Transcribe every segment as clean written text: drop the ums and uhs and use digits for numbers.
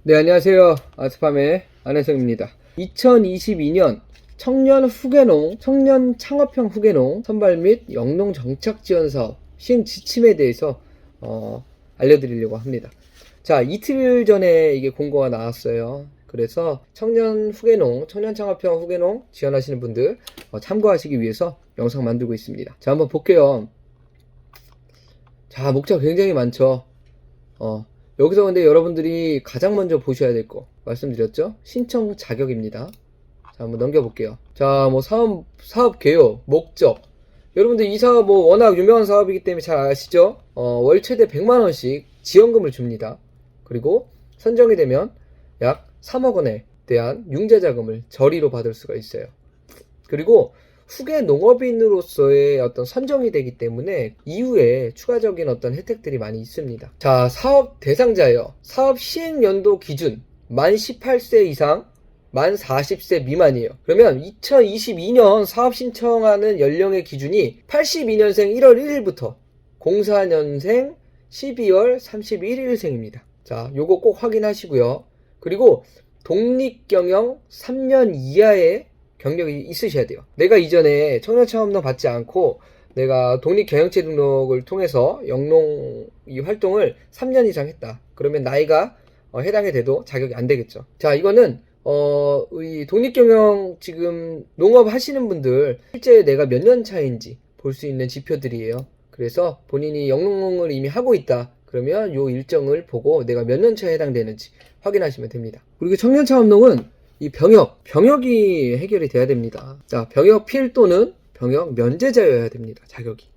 네, 안녕하세요. 아스팜의 안혜성입니다. 2022년 청년 후계농, 청년 창업형 후계농 선발 및 영농 정착 지원 사업 시행 지침에 대해서 알려드리려고 합니다. 자, 이틀 전에 이게 공고가 나왔어요. 그래서 청년 후계농, 청년 창업형 후계농 지원하시는 분들 참고하시기 위해서 영상 만들고 있습니다. 자, 한번 볼게요. 자, 목차 굉장히 많죠. 여기서 근데 여러분들이 가장 먼저 보셔야 될 거 말씀드렸죠? 신청 자격입니다. 자, 한번 넘겨볼게요. 자, 뭐 사업 개요, 목적. 여러분들 이 사업 뭐 워낙 유명한 사업이기 때문에 잘 아시죠? 월 최대 100만원씩 지원금을 줍니다. 그리고 선정이 되면 약 3억 원에 대한 융자 자금을 저리로 받을 수가 있어요. 그리고 후계 농업인으로서의 어떤 선정이 되기 때문에 이후에 추가적인 어떤 혜택들이 많이 있습니다. 자, 사업 대상자예요. 사업 시행 연도 기준 만 18세 이상, 만 40세 미만이에요. 그러면 2022년 사업 신청하는 연령의 기준이 82년생 1월 1일부터 04년생 12월 31일생입니다. 자, 요거 꼭 확인하시고요. 그리고 독립경영 3년 이하의 경력이 있으셔야 돼요. 내가 이전에 청년창업농 받지 않고 내가 독립경영체 등록을 통해서 영농 이 활동을 3년 이상 했다. 그러면 나이가 해당이 돼도 자격이 안 되겠죠. 자, 이거는 이 독립경영 지금 농업 하시는 분들 실제 내가 몇 년 차인지 볼 수 있는 지표들이에요. 그래서 본인이 영농을 이미 하고 있다. 그러면 요 일정을 보고 내가 몇 년 차에 해당되는지 확인하시면 됩니다. 그리고 청년창업농은 이 병역이 해결이 돼야 됩니다. 자, 병역 필 또는 병역 면제자여야 됩니다. 자격이.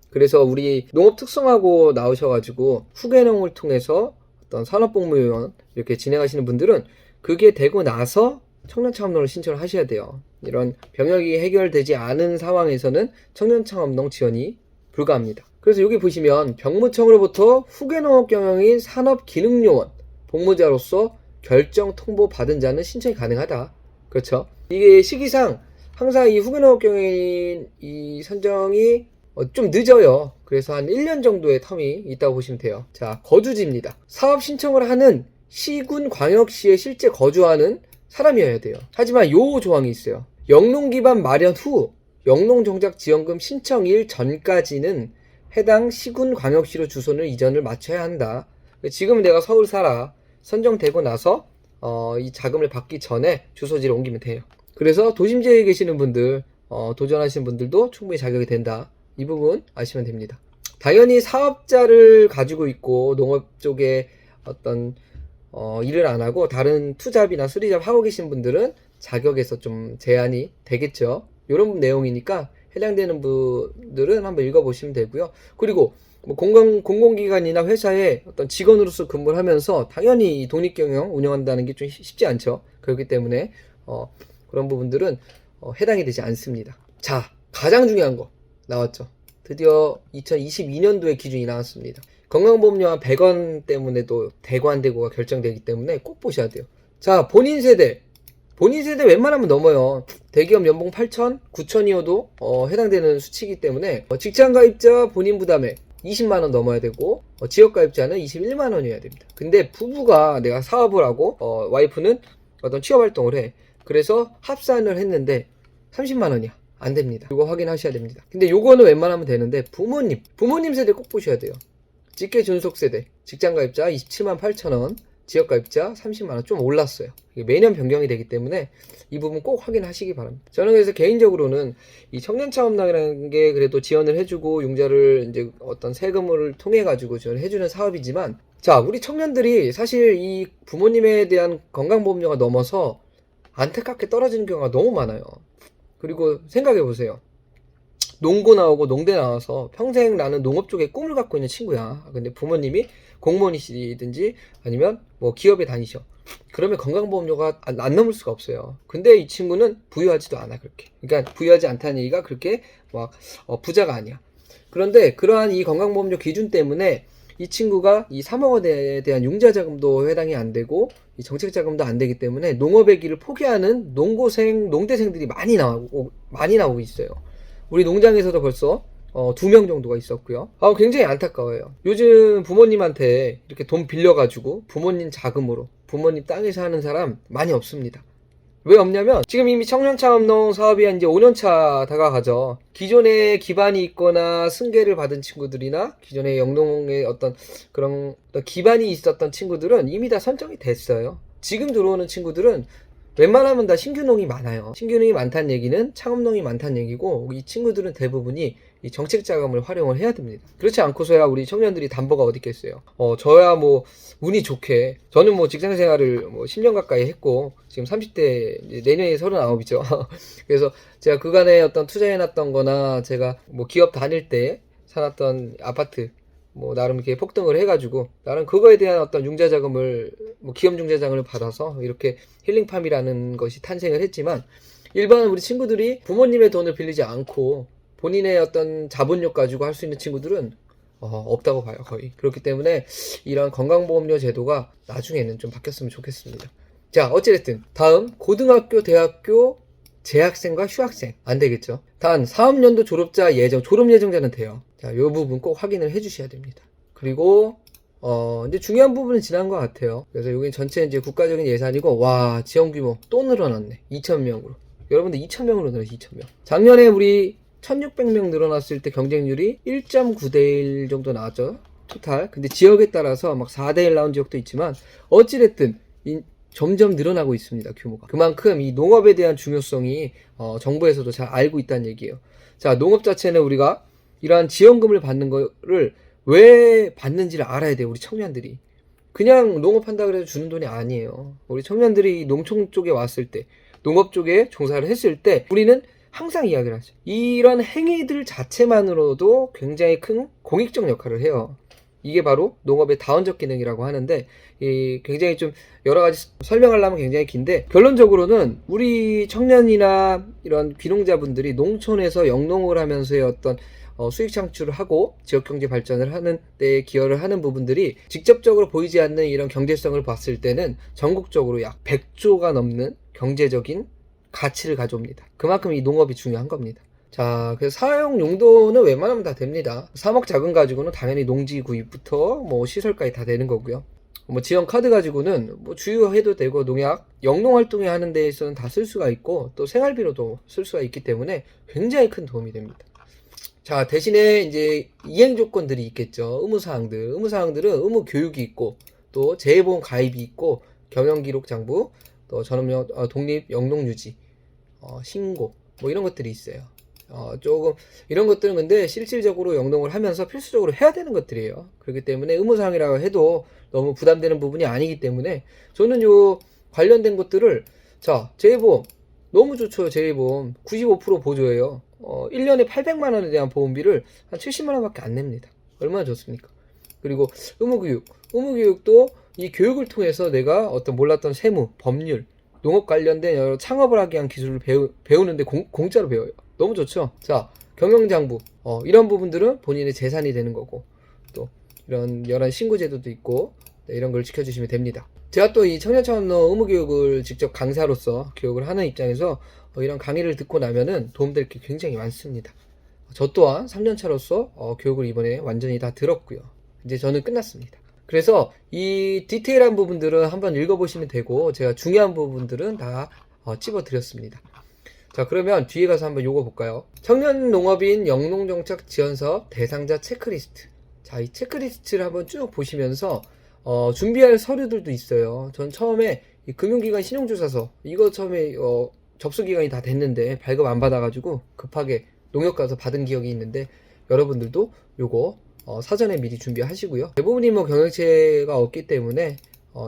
그래서 우리 농업 특성화고 나오셔가지고 후계농을 통해서 어떤 산업복무요원 이렇게 진행하시는 분들은 그게 되고 나서 청년창업농을 신청을 하셔야 돼요. 이런 병역이 해결되지 않은 상황에서는 청년창업농 지원이 불가합니다. 그래서 여기 보시면 병무청으로부터 후계농업 경영인 산업기능요원 복무자로서 결정 통보 받은 자는 신청이 가능하다. 그렇죠? 이게 시기상 항상 이 후계농업 경영인 이 선정이 좀 늦어요. 그래서 한 1년 정도의 텀이 있다고 보시면 돼요. 자, 거주지입니다. 사업 신청을 하는 시군 광역시에 실제 거주하는 사람이어야 돼요. 하지만 요 조항이 있어요. 영농 기반 마련 후 영농 정착 지원금 신청일 전까지는 해당 시군 광역시로 주소를 이전을 마쳐야 한다. 지금 내가 서울 살아. 선정되고 나서 이 자금을 받기 전에 주소지를 옮기면 돼요. 그래서 도심지에 계시는 분들, 도전하시는 분들도 충분히 자격이 된다. 이 부분 아시면 됩니다. 당연히 사업자를 가지고 있고 농업 쪽에 어떤 일을 안 하고 다른 투잡이나 수리잡 하고 계신 분들은 자격에서 좀 제한이 되겠죠. 이런 내용이니까 해당되는 분들은 한번 읽어보시면 되고요. 그리고 뭐 공공기관이나 회사에 어떤 직원으로서 근무를 하면서 당연히 이 독립경영 운영한다는 게 좀 쉽지 않죠. 그렇기 때문에 그런 부분들은 해당이 되지 않습니다. 자, 가장 중요한 거 나왔죠. 드디어 2022년도에 기준이 나왔습니다. 건강보험료 100원 때문에도 대관되고가 결정되기 때문에 꼭 보셔야 돼요. 자, 본인 세대 웬만하면 넘어요. 대기업 연봉 8천, 9천이어도 해당되는 수치이기 때문에 직장가입자 본인 부담액 20만원 넘어야 되고 지역가입자는 21만원이어야 됩니다. 근데 부부가 내가 사업을 하고 와이프는 어떤 취업활동을 해. 그래서 합산을 했는데 30만원이야. 안 됩니다. 이거 확인하셔야 됩니다. 근데 요거는 웬만하면 되는데 부모님 세대 꼭 보셔야 돼요. 직계 존속 세대 직장가입자 27만 8천원, 지역가입자 30만원 좀 올랐어요. 매년 변경이 되기 때문에 이 부분 꼭 확인하시기 바랍니다. 저는 그래서 개인적으로는 이 청년창업농이라는 게 그래도 지원을 해주고 융자를 이제 어떤 세금을 통해 가지고 지원을 해주는 사업이지만, 자, 우리 청년들이 사실 이 부모님에 대한 건강보험료가 넘어서 안타깝게 떨어지는 경우가 너무 많아요. 그리고 생각해 보세요. 농고 나오고 농대 나와서 평생 나는 농업 쪽에 꿈을 갖고 있는 친구야. 근데 부모님이 공무원이시든지 아니면 뭐 기업에 다니셔. 그러면 건강보험료가 안 넘을 수가 없어요. 근데 이 친구는 부유하지도 않아, 그렇게. 그러니까 부유하지 않다는 얘기가 그렇게 막 부자가 아니야. 그런데 그러한 이 건강보험료 기준 때문에 이 친구가 이 3억 원에 대한 융자자금도 해당이 안 되고 이 정책자금도 안 되기 때문에 농업의 길을 포기하는 농대생들이 많이 나오고 있어요. 우리 농장에서도 벌써 2명 정도가 있었고요. 굉장히 안타까워요. 요즘 부모님한테 이렇게 돈 빌려가지고 부모님 자금으로 부모님 땅에서 하는 사람 많이 없습니다. 왜 없냐면 지금 이미 청년창업농 사업이 이제 5년차 다가가죠. 기존에 기반이 있거나 승계를 받은 친구들이나 기존에 영농의 어떤 그런 기반이 있었던 친구들은 이미 다 선정이 됐어요. 지금 들어오는 친구들은 웬만하면 다 신규농이 많아요. 신규농이 많다는 얘기는 창업농이 많다는 얘기고, 이 친구들은 대부분이 이 정책 자금을 활용을 해야 됩니다. 그렇지 않고서야 우리 청년들이 담보가 어디 있겠어요. 저야 뭐 운이 좋게, 저는 뭐 직장 생활을 뭐 10년 가까이 했고 지금 30대, 이제 내년에 39이죠. 그래서 제가 그간에 어떤 투자해놨던 거나 제가 뭐 기업 다닐 때 사놨던 아파트 뭐 나름 이렇게 폭등을 해가지고 나름 그거에 대한 어떤 융자자금을, 뭐 기업 융자자금을 받아서 이렇게 힐링팜이라는 것이 탄생을 했지만, 일반 우리 친구들이 부모님의 돈을 빌리지 않고 본인의 어떤 자본력 가지고 할 수 있는 친구들은 없다고 봐요, 거의. 그렇기 때문에 이런 건강보험료 제도가 나중에는 좀 바뀌었으면 좋겠습니다. 자, 어찌됐든 다음 고등학교, 대학교 재학생과 휴학생 안 되겠죠. 단 사업연도 졸업자 예정, 졸업 예정자는 돼요. 자, 이 부분 꼭 확인을 해주셔야 됩니다. 그리고 이제 중요한 부분은 지난 것 같아요. 그래서 여기 전체 이제 국가적인 예산이고, 와, 지원 규모 또 늘어났네. 2,000명으로. 여러분들 2,000명으로 늘어났어, 2,000명. 작년에 우리 1,600명 늘어났을 때 경쟁률이 1.9대 1 정도 나왔죠. 토탈. 근데 지역에 따라서 막 4대 1 나온 지역도 있지만, 어찌됐든 점점 늘어나고 있습니다, 규모가. 그만큼 이 농업에 대한 중요성이 정부에서도 잘 알고 있다는 얘기예요. 자, 농업 자체는 우리가 이러한 지원금을 받는 거를 왜 받는지를 알아야 돼요, 우리 청년들이. 그냥 농업한다 그래서 주는 돈이 아니에요. 우리 청년들이 농촌 쪽에 왔을 때, 농업 쪽에 종사를 했을 때 우리는 항상 이야기를 하죠. 이런 행위들 자체만으로도 굉장히 큰 공익적 역할을 해요. 이게 바로 농업의 다원적 기능이라고 하는데, 굉장히 좀 여러 가지 설명하려면 굉장을 긴데, 결론적으로는 우리 청년이나 이런 귀농자분들이 농촌에서 영농을 하면서의 어떤 수익 창출을 하고 지역경제 발전을 하는 데 기여를 하는 부분들이 직접적으로 보이지 않는 이런 경제성을 봤을 때는 전국적으로 약 100조가 넘는 경제적인 가치를 가져옵니다. 그만큼 이 농업이 중요한 겁니다. 자, 그래서 사용 용도는 웬만하면 다 됩니다. 3억 자금 가지고는 당연히 농지 구입부터 뭐 시설까지 다 되는 거고요. 뭐 지원 카드 가지고는 뭐 주유해도 되고, 농약, 영농 활동에 하는 데에서는 다 쓸 수가 있고, 또 생활비로도 쓸 수가 있기 때문에 굉장히 큰 도움이 됩니다. 자, 대신에 이제 이행 조건들이 있겠죠. 의무사항들은 의무 교육이 있고, 또 재해보험 가입이 있고, 경영기록 장부, 또 전업 독립 영농 유지, 신고, 뭐 이런 것들이 있어요. 조금 이런 것들은 근데 실질적으로 영농을 하면서 필수적으로 해야 되는 것들이에요. 그렇기 때문에 의무사항이라고 해도 너무 부담되는 부분이 아니기 때문에 저는 요 관련된 것들을, 자, 재해보험 너무 좋죠. 재해보험 95% 보조예요. 1년에 800만 원에 대한 보험비를 한 70만 원밖에 안 냅니다. 얼마나 좋습니까? 그리고 의무교육도 이 교육을 통해서 내가 어떤 몰랐던 세무, 법률, 농업 관련된 여러 창업을 하기 위한 기술을 배우는데 공짜로 배워요. 너무 좋죠. 자, 경영장부, 이런 부분들은 본인의 재산이 되는 거고, 또 이런 여러 신고제도도 있고, 네, 이런 걸 지켜주시면 됩니다. 제가 또 이 청년창업농 의무교육을 직접 강사로서 교육을 하는 입장에서 이런 강의를 듣고 나면은 도움될 게 굉장히 많습니다. 저 또한 3년차로서 교육을 이번에 완전히 다 들었고요. 이제 저는 끝났습니다. 그래서 이 디테일한 부분들은 한번 읽어보시면 되고, 제가 중요한 부분들은 다 찝어드렸습니다. 자, 그러면 뒤에 가서 한번 요거 볼까요? 청년농업인 영농정착 지원사업 대상자 체크리스트. 자, 이 체크리스트를 한번 쭉 보시면서 준비할 서류들도 있어요. 전 처음에 이 금융기관 신용조사서 이거 처음에 접수기간이 다 됐는데 발급 안 받아가지고 급하게 농협 가서 받은 기억이 있는데, 여러분들도 요거 사전에 미리 준비하시고요. 대부분이 뭐 경영체가 없기 때문에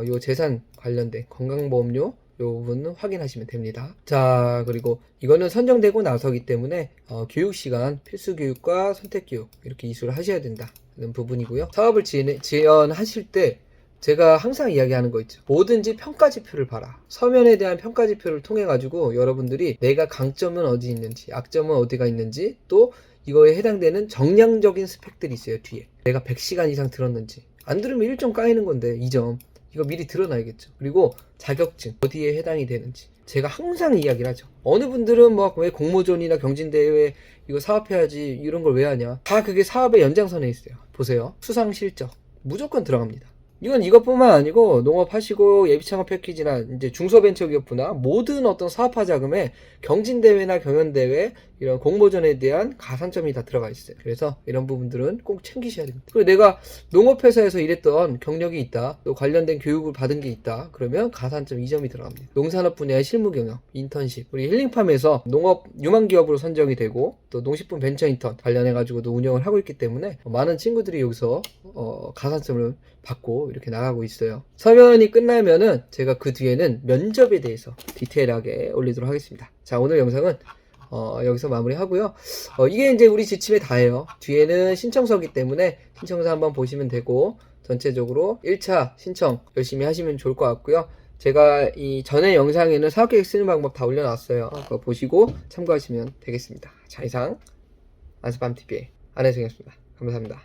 요 재산 관련된 건강보험료 요 부분은 확인하시면 됩니다. 자, 그리고 이거는 선정되고 나서기 때문에 교육시간, 필수교육과 선택교육 이렇게 이수를 하셔야 된다는 부분이고요. 사업을 지원하실 때 제가 항상 이야기하는 거 있죠. 뭐든지 평가지표를 봐라. 서면에 대한 평가지표를 통해 가지고 여러분들이 내가 강점은 어디 있는지, 약점은 어디가 있는지, 또 이거에 해당되는 정량적인 스펙들이 있어요. 뒤에 내가 100시간 이상 들었는지, 안 들으면 1점 까이는 건데 2점, 이거 미리 들어놔야겠죠. 그리고 자격증 어디에 해당이 되는지 제가 항상 이야기를 하죠. 어느 분들은 뭐 왜 공모전이나 경진대회 이거 사업해야지 이런 걸 왜 하냐, 다 그게 사업의 연장선에 있어요. 보세요. 수상 실적 무조건 들어갑니다. 이건 이것뿐만 아니고 농업하시고 예비창업 패키지나 이제 중소벤처기업부나 모든 어떤 사업화 자금에 경진대회나 경연대회 이런 공모전에 대한 가산점이 다 들어가 있어요. 그래서 이런 부분들은 꼭 챙기셔야 됩니다. 그리고 내가 농업회사에서 일했던 경력이 있다, 또 관련된 교육을 받은 게 있다, 그러면 가산점 2점이 들어갑니다. 농산업 분야의 실무 경영, 인턴십, 우리 힐링팜에서 농업 유망기업으로 선정이 되고 또 농식품 벤처 인턴 관련해가지고도 운영을 하고 있기 때문에 많은 친구들이 여기서 가산점을 받고 이렇게 나가고 있어요. 서면이 끝나면은 제가 그 뒤에는 면접에 대해서 디테일하게 올리도록 하겠습니다. 자, 오늘 영상은 여기서 마무리하고요. 이게 이제 우리 지침에 다예요. 뒤에는 신청서기 때문에 신청서 한번 보시면 되고 전체적으로 1차 신청 열심히 하시면 좋을 것 같고요. 제가 이 전에 영상에는 사업계획 쓰는 방법 다 올려놨어요. 그거 보시고 참고하시면 되겠습니다. 자, 이상 안스팜TV의 안혜승이었습니다. 감사합니다.